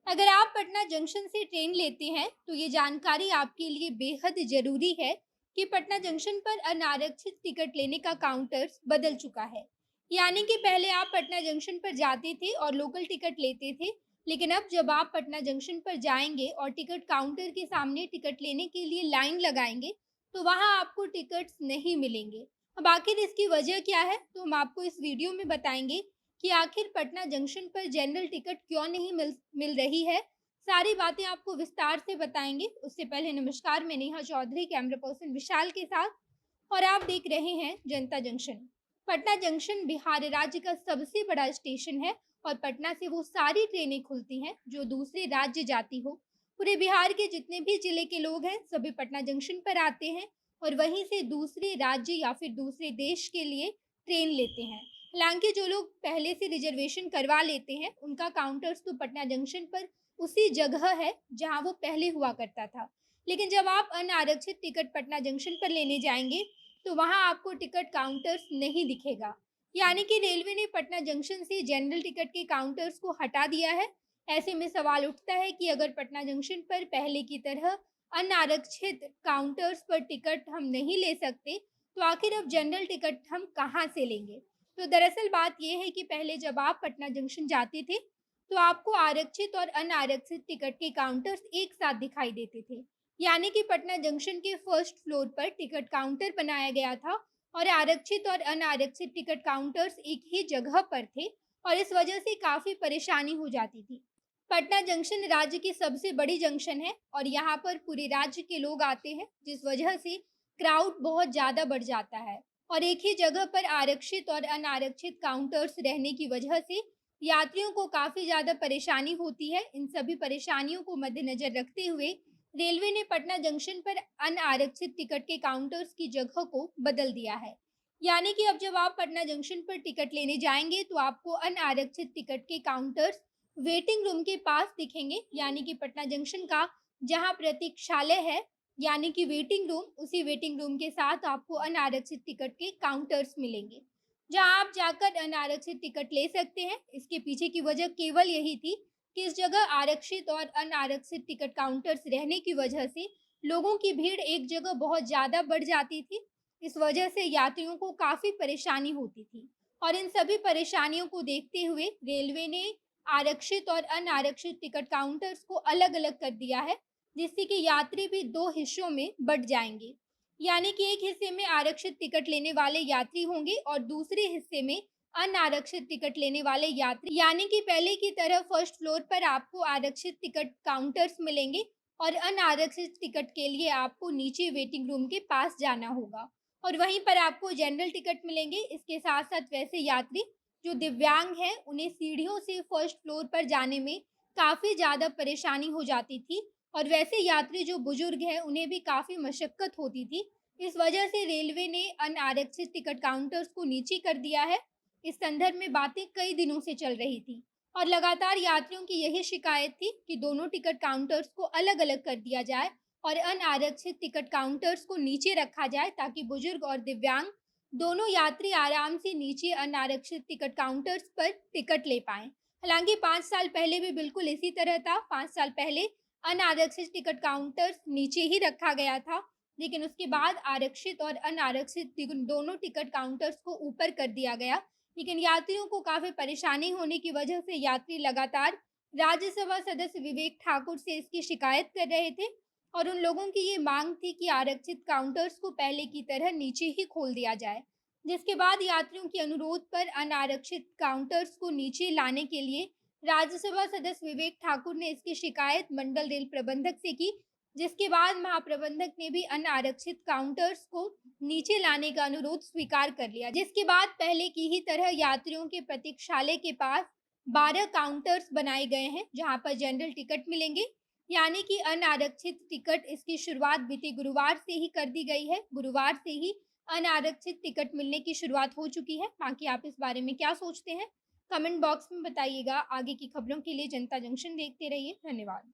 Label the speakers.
Speaker 1: अगर आप पटना जंक्शन से ट्रेन लेते हैं तो ये जानकारी आपके लिए बेहद जरूरी है कि पटना जंक्शन पर अनारक्षित टिकट लेने का काउंटर बदल चुका है। यानी कि पहले आप पटना जंक्शन पर जाते थे और लोकल टिकट लेते थे, लेकिन अब जब आप पटना जंक्शन पर जाएंगे और टिकट काउंटर के सामने टिकट लेने के लिए लाइन लगाएंगे तो वहां आपको टिकट्स नहीं मिलेंगे। अब आखिर इसकी वजह क्या है, तो हम आपको इस वीडियो में बताएंगे कि आखिर पटना जंक्शन पर जनरल टिकट क्यों नहीं मिल रही है। सारी बातें आपको विस्तार से बताएंगे। उससे पहले नमस्कार, मैं नेहा चौधरी कैमरा पर्सन विशाल के साथ, और आप देख रहे हैं जनता जंक्शन। पटना जंक्शन बिहार राज्य का सबसे बड़ा स्टेशन है और पटना से वो सारी ट्रेनें खुलती हैं जो दूसरे राज्य जाती हो। पूरे बिहार के जितने भी जिले के लोग हैं सभी पटना जंक्शन पर आते हैं और वहीं से दूसरे राज्य या फिर दूसरे देश के लिए ट्रेन लेते हैं। हालांकि जो लोग पहले से रिजर्वेशन करवा लेते हैं उनका काउंटर्स तो पटना जंक्शन पर उसी जगह है जहां वो पहले हुआ करता था। लेकिन जब आप अनारक्षित टिकट पटना जंक्शन पर लेने जाएंगे तो वहां आपको टिकट काउंटर्स नहीं दिखेगा। यानी कि रेलवे ने पटना जंक्शन से जनरल टिकट के काउंटर्स को हटा दिया है। ऐसे में सवाल उठता है कि अगर पटना जंक्शन पर पहले की तरह अनारक्षित काउंटर्स पर टिकट हम नहीं ले सकते तो आखिर अब जनरल टिकट हम कहाँ से लेंगे। तो दरअसल बात यह है कि पहले जब आप पटना जंक्शन जाते थे तो आपको आरक्षित और अनारक्षित टिकट के काउंटर्स एक साथ दिखाई देते थे। यानी कि पटना जंक्शन के फर्स्ट फ्लोर पर टिकट काउंटर बनाया गया था और आरक्षित और अनारक्षित टिकट काउंटर्स एक ही जगह पर थे, और इस वजह से काफी परेशानी हो जाती थी। पटना जंक्शन राज्य की सबसे बड़ी जंक्शन है और यहाँ पर पूरे राज्य के लोग आते हैं, जिस वजह से क्राउड बहुत ज्यादा बढ़ जाता है। और एक ही जगह पर आरक्षित और अनारक्षित काउंटर्स रहने की वजह से यात्रियों को काफी ज्यादा परेशानी होती है। इन सभी परेशानियों को मद्देनजर रखते हुए रेलवे ने पटना जंक्शन पर अनारक्षित टिकट के काउंटर्स की जगह को बदल दिया है। यानी कि अब जब आप पटना जंक्शन पर टिकट लेने जाएंगे तो आपको अनारक्षित टिकट के काउंटर्स वेटिंग रूम के पास दिखेंगे। यानी कि पटना जंक्शन का जहां प्रतीक्षालय है, यानी कि वेटिंग रूम, उसी वेटिंग रूम के साथ आपको अनारक्षित टिकट के काउंटर्स मिलेंगे जहां आप जाकर अनारक्षित टिकट ले सकते हैं। इसके पीछे की वजह केवल यही थी कि इस जगह आरक्षित और अनारक्षित टिकट काउंटर्स रहने की वजह से लोगों की भीड़ एक जगह बहुत ज्यादा बढ़ जाती थी। इस वजह से यात्रियों को काफी परेशानी होती थी, और इन सभी परेशानियों को देखते हुए रेलवे ने आरक्षित और अनारक्षित टिकट काउंटर्स को अलग अलग कर दिया है, जिससे कि यात्री भी दो हिस्सों में बंट जाएंगे। यानी कि एक हिस्से में आरक्षित टिकट लेने वाले यात्री होंगे और दूसरे हिस्से में अनारक्षित टिकट लेने वाले यात्री। यानी कि पहले की तरह फर्स्ट फ्लोर पर आपको आरक्षित टिकट काउंटर्स मिलेंगे और अनारक्षित टिकट के लिए आपको नीचे वेटिंग रूम के पास जाना होगा, और वहीं पर आपको जनरल टिकट मिलेंगे। इसके साथ साथ वैसे यात्री जो दिव्यांग हैं उन्हें सीढ़ियों से फर्स्ट फ्लोर पर जाने में काफ़ी ज़्यादा परेशानी हो जाती थी, और वैसे यात्री जो बुजुर्ग हैं उन्हें भी काफ़ी मशक्क़त होती थी। इस वजह से रेलवे ने अनारक्षित टिकट काउंटर्स को नीचे कर दिया है। इस संदर्भ में बातें कई दिनों से चल रही थी और लगातार यात्रियों की यही शिकायत थी कि दोनों टिकट काउंटर्स को अलग अलग कर दिया जाए और अनारक्षित टिकट काउंटर्स को नीचे रखा जाए, ताकि बुजुर्ग और दिव्यांग दोनों यात्री आराम से नीचे अनारक्षित टिकट काउंटर्स पर टिकट ले पाएं। हालांकि 5 साल पहले भी बिल्कुल इसी तरह था। 5 साल पहले अनारक्षित टिकट काउंटर्स नीचे ही रखा गया था, लेकिन उसके बाद आरक्षित और अनारक्षित दोनों टिकट काउंटर्स को ऊपर कर दिया गया। लेकिन यात्रियों को काफी परेशानी होने की वजह से यात्री लगातार राज्यसभा सदस्य विवेक ठाकुर से इसकी शिकायत कर रहे थे, और उन लोगों की ये मांग थी कि आरक्षित काउंटर्स को पहले की तरह नीचे ही खोल दिया जाए। जिसके बाद यात्रियों के अनुरोध पर अनारक्षित काउंटर्स को नीचे लाने के लिए राज्यसभा सदस्य विवेक ठाकुर ने इसकी शिकायत मंडल रेल प्रबंधक से की, जिसके बाद महाप्रबंधक ने भी अनारक्षित काउंटर्स को नीचे लाने का अनुरोध स्वीकार कर लिया। जिसके बाद पहले की ही तरह यात्रियों के प्रतीक्षालय के पास 12 काउंटर्स बनाए गए हैं जहां पर जनरल टिकट मिलेंगे। यानी कि अनारक्षित टिकट इसकी शुरुआत बीते गुरुवार से ही कर दी गई है। गुरुवार से ही अनारक्षित टिकट मिलने की शुरुआत हो चुकी है। बाकी आप इस बारे में क्या सोचते हैं, कमेंट बॉक्स में बताइएगा। आगे की खबरों के लिए जनता जंक्शन देखते रहिए। धन्यवाद।